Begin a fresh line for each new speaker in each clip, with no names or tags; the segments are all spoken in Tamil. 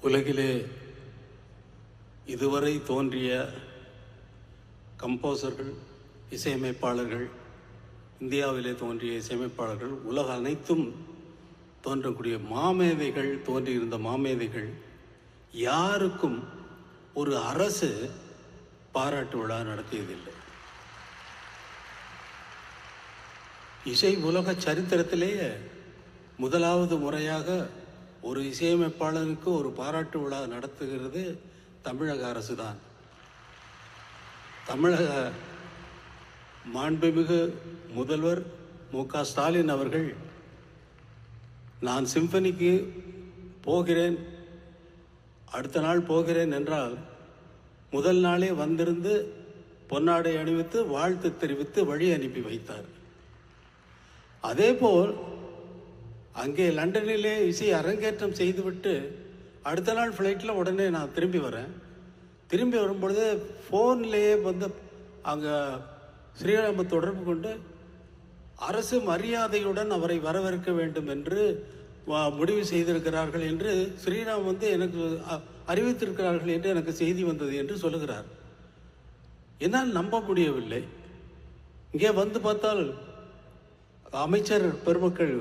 உலகிலே இதுவரை தோன்றிய கம்போசர்கள், இசையமைப்பாளர்கள், இந்தியாவிலே தோன்றிய இசையமைப்பாளர்கள், உலக அனைத்தும் தோன்றக்கூடிய மாமேதைகள், தோன்றியிருந்த மாமேதைகள் யாருக்கும் ஒரு அரசு பாராட்டு விழா நடத்தியதில்லை. இசை உலக சரித்திரத்திலேயே முதலாவது முறையாக ஒரு இசையமைப்பாளருக்கு ஒரு பாராட்டு விழா நடத்துகிறது தமிழக அரசு தான். தமிழக மாண்புமிகு முதல்வர் மு.க. ஸ்டாலின் அவர்கள், நான் சிம்பனிக்கு போகிறேன், அடுத்த நாள் போகிறேன் என்றால் முதல் நாளே வந்திருந்து பொன்னாடை அணிவித்து வாழ்த்து தெரிவித்து வழி அனுப்பி வைத்தார். அதேபோல் அங்கே லண்டனிலே இசை அரங்கேற்றம் செய்துவிட்டு அடுத்த நாள் ஃப்ளைட்டில் உடனே நான் திரும்பி வரேன். திரும்பி வரும்பொழுது ஃபோன்லேயே வந்து அங்கே ஸ்ரீராம தொடர்பு கொண்டு அரசு மரியாதையுடன் அவரை வரவேற்க வேண்டும் என்று முடிவு செய்திருக்கிறார்கள் என்று ஸ்ரீராம் வந்து எனக்கு அறிவித்திருக்கிறார்கள் என்று எனக்கு செய்தி வந்தது என்று சொல்லுகிறார். என்னால் நம்ப முடியவில்லை. இங்கே வந்து பார்த்தால் அமைச்சர் பெருமக்கள்,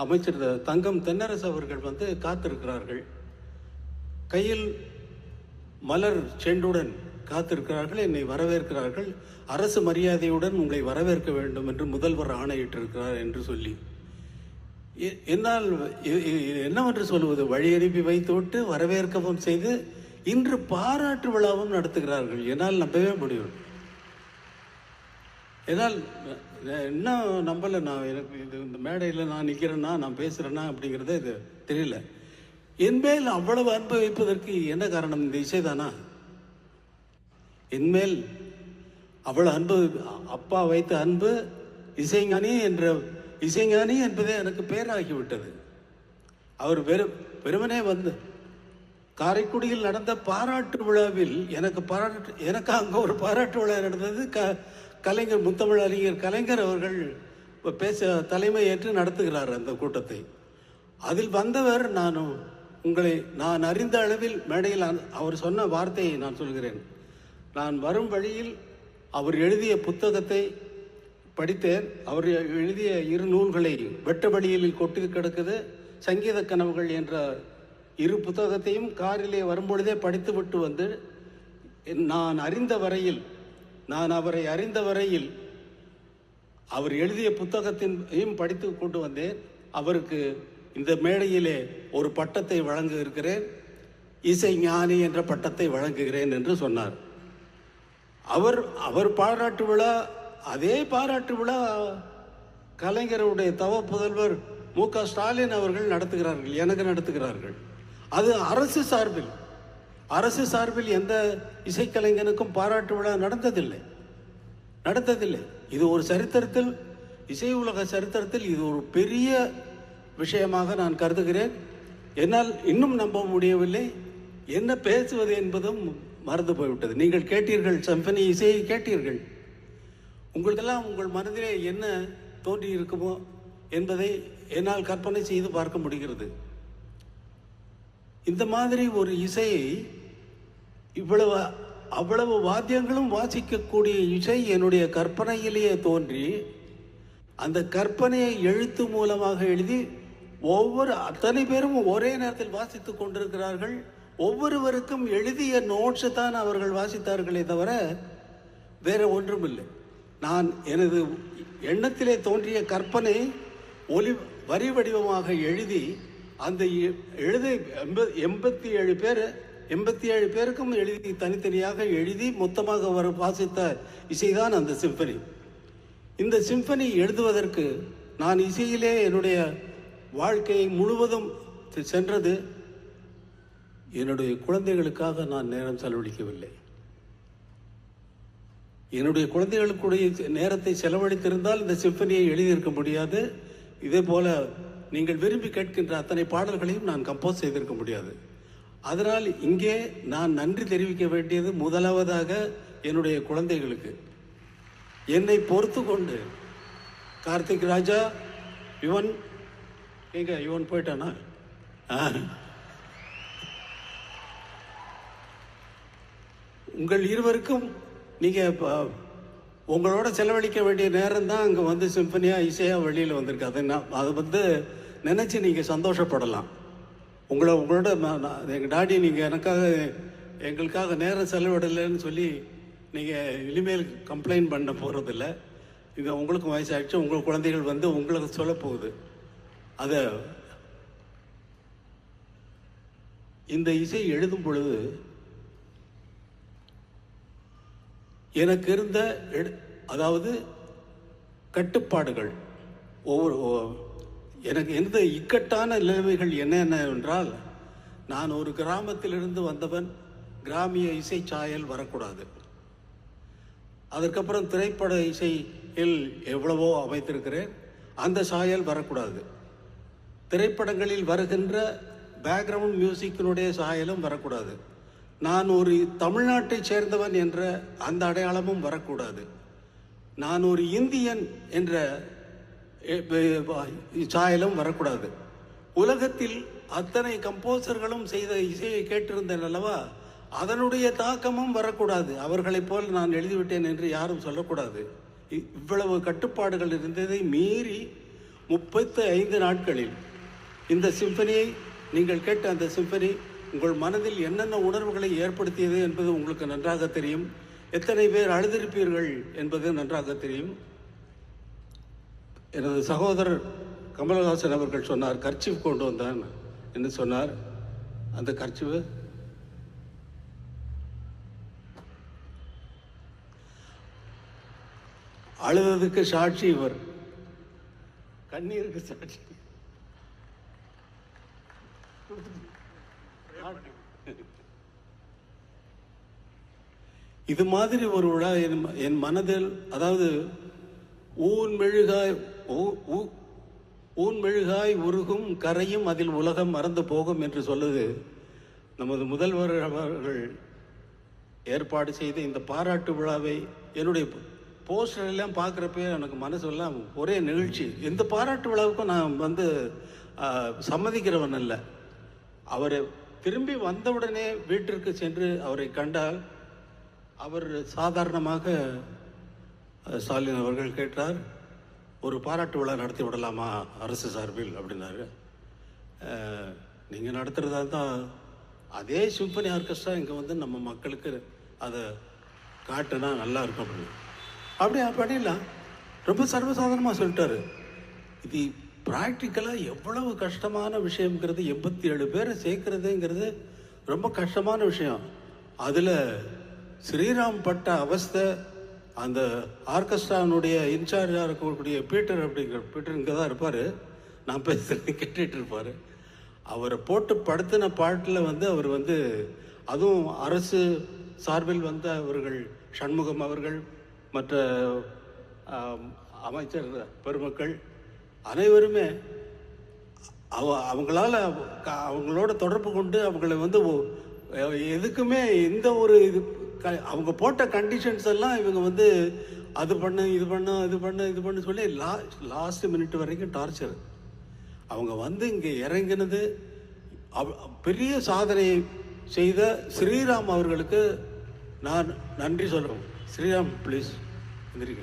அமைச்சர் தங்கம் தென்னரசு அவர்கள் வந்து காத்திருக்கிறார்கள். கையில் மலர் செண்டுடன் காத்திருக்கிறார்கள், என்னை வரவேற்கிறார்கள். அரசு மரியாதையுடன் உங்களை வரவேற்க வேண்டும் என்று முதல்வர் ஆணையிட்டிருக்கிறார் என்று சொல்லி, என்னால் என்னவென்று சொல்வது, வழி அனுப்பி வைத்துவிட்டு வரவேற்கவும் செய்து இன்று பாராட்டு விழாவும் நடத்துகிறார்கள். என்னால் நம்பவே முடியும். என்னால் இன்னும் நம்பலை. நான் எனக்கு இது இந்த மேடையில் நான் நிற்கிறேன்னா, நான் பேசுகிறேன்னா அப்படிங்கிறத இது தெரியல. என்மேல் அவ்வளவு அன்பு வைப்பதற்கு என்ன காரணம்? இந்த இசைதானா? என்மேல் அவ்வளவு அன்பு, அப்பா வைத்த அன்பு, இசைஞானி என்பதே எனக்கு பேராகிவிட்டது. அவர் வெறுமனே வந்து காரைக்குடியில் நடந்த பாராட்டு விழாவில் எனக்கு அங்கே ஒரு பாராட்டு விழா நடந்தது. கலைஞர், முத்தமிழ் அறிஞர் கலைஞர் அவர்கள் தலைமை ஏற்று நடத்துகிறார் அந்த கூட்டத்தை. அதில் வந்தவர் நான் அறிந்த அளவில் மேடையில் அவர் சொன்ன வார்த்தையை நான் சொல்கிறேன். நான் வரும் வழியில் அவர் எழுதிய புத்தகத்தை படித்தேன். அவர் எழுதிய 2 நூல்களை வெட்ட வழியில் கொட்டி கிடக்குது, சங்கீத கனவுகள் என்ற 2 புத்தகத்தையும் காரிலே வரும்பொழுதே படித்து விட்டு வந்து, நான் அவரை அறிந்த வரையில் அவர் எழுதிய புத்தகத்தையும் படித்து கொண்டு வந்தேன். அவருக்கு இந்த மேடையிலே ஒரு பட்டத்தை வழங்க இருக்கிறேன், இசை ஞானி என்ற பட்டத்தை வழங்குகிறேன் என்று சொன்னார். அவர் பாராட்டு விழா, அதே பாராட்டு விழா கலைஞருடைய தவ புதல்வர் மு.க. ஸ்டாலின் அவர்கள் நடத்துகிறார்கள், எனக்கு நடத்துகிறார்கள். அது அரசு சார்பில் எந்த இசைக்கலைஞனுக்கும் பாராட்டு விழா நடந்ததில்லை. இது ஒரு சரித்திரத்தில், இசை உலக சரித்திரத்தில் இது ஒரு பெரிய விஷயமாக நான் கருதுகிறேன். என்னால் இன்னும் நம்ப முடியவில்லை. என்ன பேசுவது என்பதும் மறந்து போய்விட்டது. நீங்கள் கேட்டீர்கள், சிம்பனி இசையை கேட்டீர்கள். உங்களுக்கெல்லாம் உங்கள் மனதிலே என்ன தோன்றி இருக்குமோ என்பதை என்னால் கற்பனை செய்து பார்க்க முடிகிறது. இந்த மாதிரி ஒரு இசையை, அவ்வளவு வாத்தியங்களும் வாசிக்கக்கூடிய இசை என்னுடைய கற்பனையிலேயே தோன்றி, அந்த கற்பனையை எழுத்து மூலமாக எழுதி அத்தனை பேரும் ஒரே நேரத்தில் வாசித்து கொண்டிருக்கிறார்கள். ஒவ்வொருவருக்கும் எழுதிய நோட்ஸை தான் அவர்கள் வாசித்தார்களே தவிர வேற ஒன்றும் இல்லை. நான் எனது எண்ணத்திலே தோன்றிய கற்பனை வரி வடிவமாக எழுதி, அந்த 87 பேருக்கும் எழுதி, தனித்தனியாக எழுதி மொத்தமாக வாசித்த இசைதான் அந்த சிம்பனி. இந்த சிம்பனி எழுதுவதற்கு நான் இசையிலே என்னுடைய வாழ்க்கையை முழுவதும் சென்றது. என்னுடைய குழந்தைகளுக்காக நான் நேரம் செலவழிக்கவில்லை. என்னுடைய குழந்தைகளுக்குடைய நேரத்தை செலவழித்திருந்தால் இந்த சிம்பனியை எழுதியிருக்க முடியாது. இதே போல நீங்கள் விரும்பி கேட்கின்ற அத்தனை பாடல்களையும் நான் கம்போஸ் செய்திருக்க முடியாது. அதனால் இங்கே நான் நன்றி தெரிவிக்க வேண்டியது முதலாவதாக என்னுடைய குழந்தைகளுக்கு. என்னை பொறுத்து கொண்டு கார்த்திக் ராஜா, யுவன் போயிட்டானா? உங்கள் இருவருக்கும் நீங்கள் உங்களோட செலவழிக்க வேண்டிய நேரம் தான் அங்கே வந்து சிம்பனியாக இசையாக வெளியில் வந்திருக்கு. அதை வந்து நினச்சி நீங்கள் சந்தோஷப்படலாம். உங்களோட எங்கள் டாடி நீங்கள் எங்களுக்காக நேரம் செலவிடலைன்னு சொல்லி நீங்கள் இனிமேல் கம்ப்ளைண்ட் பண்ண போகிறதில்ல. இங்கே உங்களுக்கும் வயசாகிடுச்சு, உங்கள் குழந்தைகள் வந்து உங்களுக்கு சொல்ல போகுது. அதை இந்த இசை எழுதும் பொழுது எனக்கு இருந்த அதாவது கட்டுப்பாடுகள் எனக்கு இருந்த இக்கட்டான நிலைமைகள் என்னென்ன என்றால், நான் ஒரு கிராமத்திலிருந்து வந்தவன், கிராமிய இசை சாயல் வரக்கூடாது. அதற்கப்புறம் திரைப்பட இசையில் எவ்வளவோ அமைத்திருக்கிறேன், அந்த சாயல் வரக்கூடாது. திரைப்படங்களில் வருகின்ற பேக்ரவுண்ட் மியூசிக்கினுடைய சாயலும் வரக்கூடாது. நான் ஒரு தமிழ்நாட்டை சேர்ந்தவன் என்ற அந்த அடையாளமும் வரக்கூடாது. நான் ஒரு இந்தியன் என்ற சாயலும் வரக்கூடாது. உலகத்தில் அத்தனை கம்போசர்களும் செய்த இசையை கேட்டிருந்தேன் அல்லவா, அதனுடைய தாக்கமும் வரக்கூடாது. அவர்களைப் போல் நான் எழுதிவிட்டேன் என்று யாரும் சொல்லக்கூடாது. இவ்வளவு கட்டுப்பாடுகள் இருந்ததை மீறி 35 நாட்களில் இந்த சிம்பனியை நீங்கள் கேட்ட அந்த சிம்பனி உங்கள் மனதில் என்னென்ன உணர்வுகளை ஏற்படுத்தியது என்பது உங்களுக்கு நன்றாக தெரியும். எத்தனை பேர் அழுதிருப்பீர்கள் என்பது நன்றாக தெரியும். எனது சகோதரர் கமலஹாசன் அவர்கள் சொன்னார், கர்ச்சீஃப் கொண்டு வந்தான் என்று சொன்னார். அந்த கர்ச்சீஃப் அழுததுக்கு சாட்சி இவர், கண்ணீருக்கு சாட்சி. இது மாதிரி ஒரு விழா என் மனதில், அதாவது ஊன் மெழுகாய் உருகும் கரையும் அதில் உலகம் மறந்து போகும் என்று சொல்லுது நமது முதல்வர் அவர்கள் ஏற்பாடு செய்த இந்த பாராட்டு விழாவை. என்னுடைய போஸ்டர் எல்லாம் பார்க்குறப்ப எனக்கு மனசெல்லாம் ஒரே நிகழ்ச்சி. எந்த பாராட்டு விழாவுக்கும் நான் வந்து சம்மதிக்கிறவன் அல்ல. அவர் திரும்பி வந்தவுடனே வீட்டிற்கு சென்று அவரை கண்டால், அவர் சாதாரணமாக ஸ்டாலின் அவர்கள் கேட்டார், ஒரு பாராட்டு விழா நடத்தி விடலாமா அரசு சார்பில் அப்படின்னாரு. நீங்கள் நடத்துகிறதா தான் அதே சிம்பனி ஆர்கெஸ்ட்ரா இங்கே வந்து நம்ம மக்களுக்கு அதை காட்டுனா நல்லா இருக்கும் அப்படின்னு. அப்படியே பண்ணிடலாம். ரொம்ப சர்வசாதாரணமாக சொல்லிட்டாரு. இது ப்ராக்டிக்கலாக எவ்வளவு கஷ்டமான விஷயங்கிறது, 87 பேரை சேர்க்கறதுங்கிறது ரொம்ப கஷ்டமான விஷயம். அதில் ஸ்ரீராம் பட்ட அவஸ்தை, அந்த ஆர்கெஸ்ட்ரானுடைய இன்சார்ஜாக இருக்கக்கூடிய பீட்டர் இங்கே தான் இருப்பார், நான் பேசுகிறது கேட்டுட்டு இருப்பார். அவரை போட்டு படுத்தின பாட்டில் வந்து அவர் வந்து, அதுவும் அரசு சார்பில் வந்த அவர்கள் சண்முகம் அவர்கள், மற்ற அமைச்சர் பெருமக்கள் அனைவருமே அவங்களோட தொடர்பு கொண்டு அவங்களை வந்து எதுக்குமே எந்த ஒரு இது அவங்க போட்ட கண்டிஷன்ஸ் எல்லாம் இவங்க வந்து அது பண்ணு இது பண்ணு சொல்லி லாஸ்ட் மினிட் வரைக்கும் டார்ச்சர். அவங்க வந்து இங்கே இறங்கினது பெரிய சாதனையை செய்த ஸ்ரீராம் அவர்களுக்கு நான் நன்றி சொல்கிறேன். ஸ்ரீராம் ப்ளீஸ் எந்திரிக்க.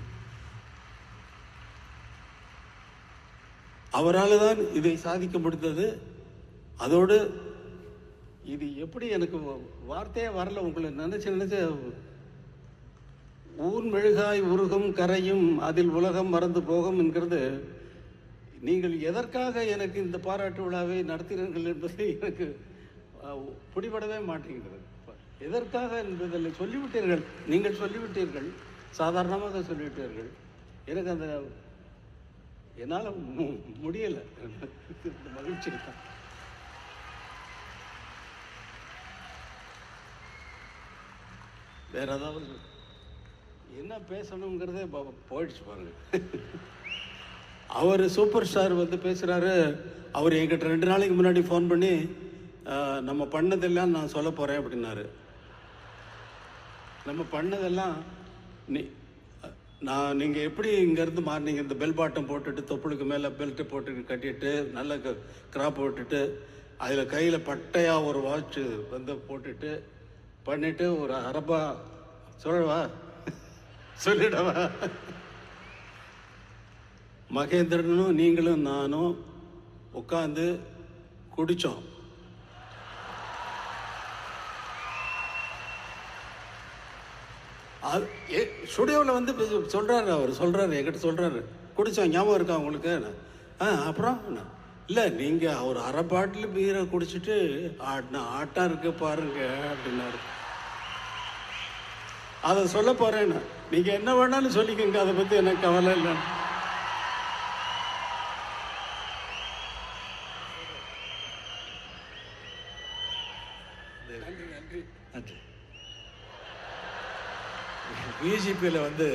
அவரால் தான் இதை சாதிக்க முடிந்தது. அதோடு இது எப்படி எனக்கு வார்த்தையே வரல, உங்களை நினைச்சு ஊன் மெழுகாய் உருகும் கரையும் அதில் உலகம் மறந்து போகும் என்கிறது, நீங்கள் எதற்காக எனக்கு இந்த பாராட்டு விழாவை நடத்தினீர்கள் என்பது எனக்கு பிடிபடவே மாட்டேங்கிறது. எதற்காக என்பதில் சொல்லிவிட்டீர்கள், நீங்கள் சொல்லிவிட்டீர்கள், சாதாரணமாக சொல்லிவிட்டீர்கள். எனக்கு அந்த என்னால் முடியலை. இந்த மகிழ்ச்சி தான். வேற ஏதாவது என்ன பேசணுங்கிறதே போயிடுச்சு பாருங்க. அவர் சூப்பர் ஸ்டார் வந்து பேசுகிறாரு. அவர் என்கிட்ட 2 நாளைக்கு முன்னாடி ஃபோன் பண்ணி நம்ம பண்ணதெல்லாம் நான் சொல்ல போகிறேன் அப்படின்னாரு. நம்ம பண்ணதெல்லாம் நீங்கள் எப்படி இங்கேருந்து மாறினீங்க, இந்த பெல் பாட்டம் போட்டுட்டு தொப்புளுக்கு மேலே பெல்ட்டு போட்டு கட்டிட்டு நல்ல கிராப் போட்டுட்டு அதில் கையில் பட்டையாக ஒரு வாட்ச் வந்து போட்டுட்டு பண்ணிட்டு ஒரு அரபா சொல்லவா சொல்லிடவா? மகேந்திரனும் நீங்களும் நானும் உட்காந்து குடித்தோம். ஸ்டுடியோவில் வந்து சொல்கிறாரு, அவர் சொல்கிறாரு, என்கிட்ட சொல்கிறாரு, குடித்தோம் ஞாபகம் இருக்கா உங்களுக்கு? அப்புறம் இல்லை நீங்கள் ஒரு அரை பாட்டில் பீரை குடிச்சிட்டு ஆட்டம் இருக்கு பாருங்க அப்படின்னாரு. அதை சொல்ல போகிறேன்னு நீங்கள் என்ன வேணாலும் சொல்லிக்கோங்க, அதை பற்றி எனக்கு கவலை இல்லை. நன்றி நன்றி நன்றி.
பிஜிபியில் வந்து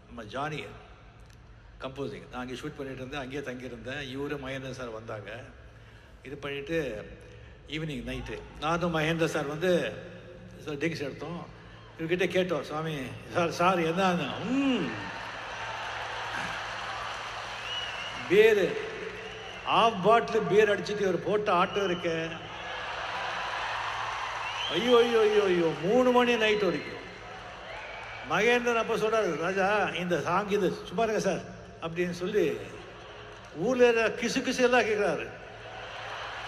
நம்ம ஜானி கம்போசிங் நான் அங்கே ஷூட் பண்ணிட்டு இருந்தேன், அங்கேயே தங்கியிருந்தேன். இவரு மகேந்திர சார் வந்தாங்க. இது பண்ணிவிட்டு ஈவினிங் நைட்டு நானும் மகேந்திர சார் வந்து ட்ரிங்க்ஸ் எடுத்தோம். இவர்கிட்ட கேட்டோம், சுவாமி சார் என்ன பீர் ஆஃப் பாட்டில் பீர் அடிச்சுட்டு இவர் போட்ட ஆட்டம் இருக்கு. ஐயோ ஐயோ ஐயோ ஐயோ 3 மணி நைட் வரைக்கும். மகேந்திரன் அப்போ சொல்கிறாரு, ராஜா இந்த சாங் இது சும்மா இருங்க சார் அப்படின்னு சொல்லி ஊரில் கிசு கிசு எல்லாம் கேட்குறாரு.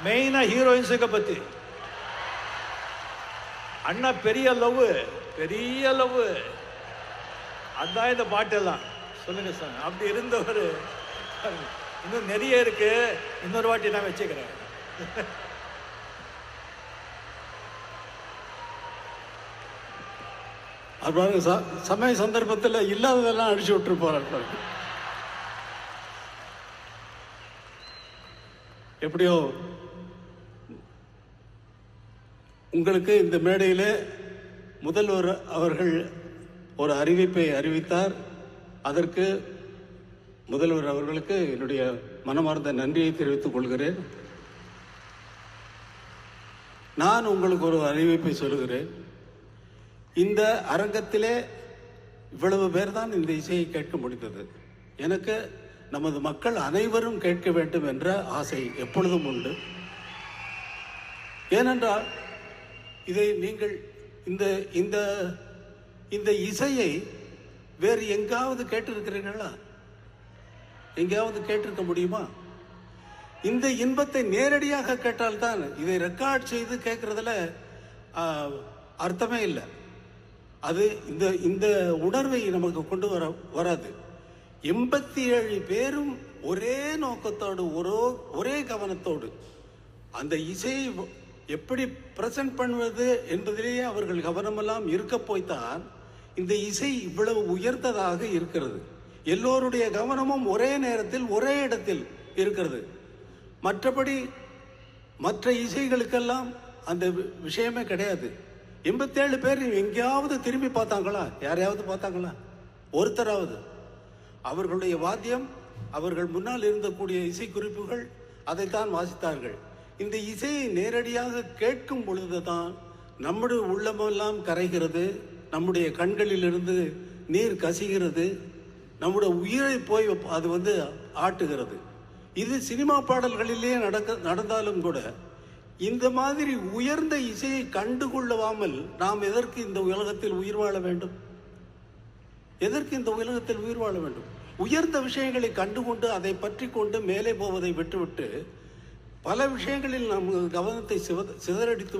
மெயினாக ஹீரோயின்ஸுங்க பற்றி. அண்ணா பெரிய லவ் அதான் இந்த பாட்டெல்லாம் சொல்லுங்க சார். அப்படி இருந்தவர் இன்னும் நிறைய இருக்கு, இன்னொரு வாட்டி நான் வச்சுக்கிறேன்.
அப்படி சமய சந்தர்ப்பத்தில் இல்லாததெல்லாம் அடிச்சு விட்டு போறாரு. எப்படியோ உங்களுக்கு இந்த மேடையில் முதல்வர் அவர்கள் ஒரு அறிவிப்பை அறிவித்தார். அதற்கு முதல்வர் அவர்களுக்கு என்னுடைய மனமார்ந்த நன்றியை தெரிவித்துக் கொள்கிறேன். நான் உங்களுக்கு ஒரு அறிவிப்பை சொல்கிறேன். இந்த அரங்கத்திலே இவ்வளவு பேர் தான் இந்த இசையை கேட்க முடிந்தது. எனக்கு நமது மக்கள் அனைவரும் கேட்க வேண்டும் என்ற ஆசை எப்பொழுதும் உண்டு. ஏனென்றால் இதை நீங்கள் இந்த இந்த இந்த இசையை வேறு எங்காவது கேட்டிருக்கிறீர்களா? எங்கேயாவது கேட்டிருக்க முடியுமா? இந்த இன்பத்தை நேரடியாக கேட்டால்தான். இதை ரெக்கார்ட் செய்து கேட்கறதுல அர்த்தமே இல்லை. அது இந்த இந்த உணர்வை நமக்கு கொண்டு வராது. 87 பேரும் ஒரே நோக்கத்தோடு ஒரே கவனத்தோடு அந்த இசையை எப்படி பிரசன்ட் பண்ணுவது என்பதிலேயே அவர்கள் கவனமெல்லாம் இருக்க போய்த்தான் இந்த இசை இவ்வளவு உயர்ந்ததாக இருக்கிறது. எல்லோருடைய கவனமும் ஒரே நேரத்தில் ஒரே இடத்தில் இருக்கிறது. மற்றபடி மற்ற இசைகளுக்கெல்லாம் அந்த விஷயமே கிடையாது. 87 பேர் எங்கேயாவது திரும்பி பார்த்தாங்களா? யாரையாவது பார்த்தாங்களா? ஒருத்தராவது? அவர்களுடைய வாத்தியம், அவர்கள் முன்னால் இருந்தக்கூடிய இசை குறிப்புகள் அதைத்தான் வாசித்தார்கள். இந்த இசையை நேரடியாக கேட்கும் பொழுதுதான் நம்முடைய உள்ளமெல்லாம் கரைகிறது, நம்முடைய கண்களிலிருந்து நீர் கசிகிறது, நம்முடைய உயிரை போய் அது ஆட்டுகிறது. இது சினிமா பாடல்களிலே நடந்தாலும் கூட இந்த மாதிரி உயர்ந்த இசையை கண்டுகொள்ளாமல் நாம் எதற்கு இந்த உலகத்தில் உயிர் வாழ வேண்டும்? எதற்கு இந்த உலகத்தில் உயிர் வாழ வேண்டும்? உயர்ந்த விஷயங்களை கண்டுகொண்டு அதை பற்றி கொண்டு மேலே போவதை விட்டுவிட்டு பல விஷயங்களில் நம் கவனத்தை சிதறடித்து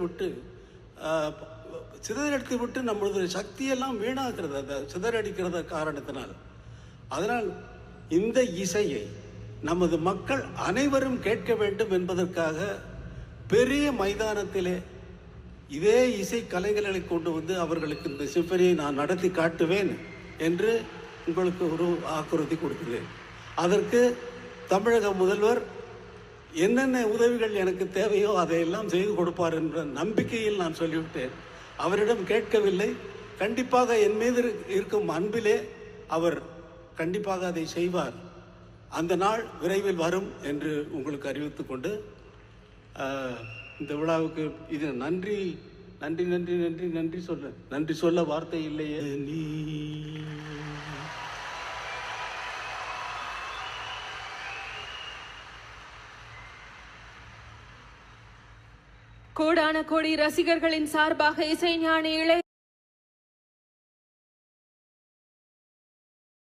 விட்டு நம்மளது சக்தியெல்லாம் வீணாகிறது, அந்த சிதறடிக்கிறத காரணத்தினால். அதனால் இந்த இசையை நமது மக்கள் அனைவரும் கேட்க வேண்டும் என்பதற்காக பெரிய மைதானத்திலே இதே இசை கலைஞர்களை கொண்டு அவர்களுக்கு இந்த சிம்பனியை நான் நடத்தி காட்டுவேன் என்று உங்களுக்கு ஒரு வாக்குறுதி கொடுக்கிறேன். அதற்கு தமிழக முதல்வர் என்னென்ன உதவிகள் எனக்கு தேவையோ அதையெல்லாம் செய்து கொடுப்பார் என்ற நம்பிக்கையில் நான் சொல்லிவிட்டேன். அவரிடம் கேட்கவில்லை. கண்டிப்பாக என் மீது இருக்கும் அன்பிலே அவர் கண்டிப்பாக அதை செய்வார். அந்த நாள் விரைவில் வரும் என்று உங்களுக்கு அறிவித்துக் கொண்டு இந்த விழாவுக்கு இது நன்றி நன்றி நன்றி நன்றி நன்றி சொல்ல வார்த்தை இல்லையே. நீ
கோடான கோடி ரசிகர்களின் சார்பாக இசைஞானி இளைய